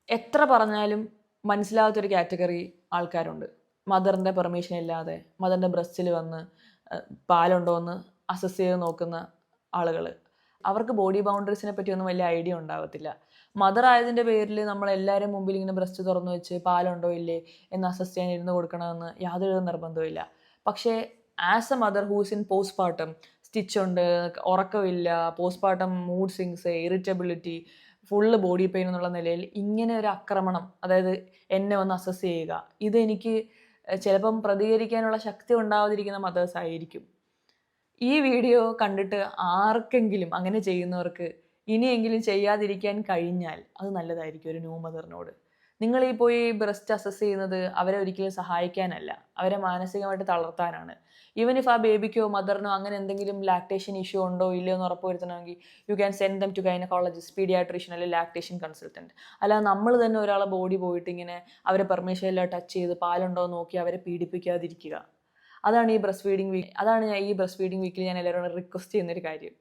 എത്ര പറഞ്ഞാലും മനസ്സിലാവാത്തൊരു കാറ്റഗറി ആൾക്കാരുണ്ട്. മദറിൻ്റെ പെർമിഷൻ ഇല്ലാതെ മദറിൻ്റെ ബ്രസ്റ്റിൽ വന്ന് പാലുണ്ടോ എന്ന് അസസ് ചെയ്ത് നോക്കുന്ന ആളുകൾ. അവർക്ക് ബോഡി ബൗണ്ടറീസിനെ പറ്റിയൊന്നും വലിയ ഐഡിയ ഉണ്ടാവത്തില്ല. മദർ ആയതിൻ്റെ പേരിൽ നമ്മളെല്ലാവരും മുമ്പിൽ ഇങ്ങനെ ബ്രസ്റ്റ് തുറന്നു വെച്ച് പാലുണ്ടോ ഇല്ലേ എന്ന് അസസ് ചെയ്യാൻ ഇരുന്ന് കൊടുക്കണമെന്ന് യാതൊരു നിർബന്ധവും. പക്ഷേ as a mother who's in postpartum, സ്റ്റിച്ചുണ്ട്, ഉറക്കമില്ല, postpartum mood swings, irritability, full body pain എന്നുള്ള നിലയിൽ ഇങ്ങനെ ഒരു ആക്രമണം, അതായത് എന്നെ ഒന്ന് അസസ് ചെയ്യുക, ഇതെനിക്ക് ചിലപ്പം പ്രതികരിക്കാനുള്ള ശക്തി ഉണ്ടാവാതിരിക്കുന്ന മദേഴ്സ് ആയിരിക്കും. ഈ വീഡിയോ കണ്ടിട്ട് ആർക്കെങ്കിലും അങ്ങനെ ചെയ്യുന്നവർക്ക് ഇനിയെങ്കിലും ചെയ്യാതിരിക്കാൻ കഴിഞ്ഞാൽ അത് നല്ലതായിരിക്കും ഒരു ന്യൂ മദറിനോട്. നിങ്ങൾ ഈ പോയി ബ്രസ്റ്റ് അസസ് ചെയ്യുന്നത് അവരെ ഒരിക്കലും സഹായിക്കാനല്ല, അവരെ മാനസികമായിട്ട് തളർത്താനാണ്. ഈവൻ ഇഫ് ആ ബേബിക്കോ മദറിനോ അങ്ങനെ എന്തെങ്കിലും ലാക്ടേഷൻ ഇഷ്യൂ ഉണ്ടോ ഇല്ലയോ എന്ന് ഉറപ്പുവരുത്തണമെങ്കിൽ you can send them to gynaecologist, paediatrician അല്ലെങ്കിൽ ലാക്ടേഷൻ കൺസൾട്ടൻറ്റ്. അല്ലാതെ നമ്മൾ തന്നെ ഒരാളെ ബോഡി പോയിട്ട് ഇങ്ങനെ അവരെ പെർമിഷൻ എല്ലാം ടച്ച് ചെയ്ത് പാലുണ്ടോ എന്ന് നോക്കി അവരെ പീഡിപ്പിക്കാതിരിക്കുക. അതാണ് ഞാൻ ഈ ബ്രസ്റ്റ് ഫീഡിങ് വീക്കിൽ ഞാൻ എല്ലാവരോടും റിക്വസ്റ്റ് ചെയ്യുന്നൊരു കാര്യം.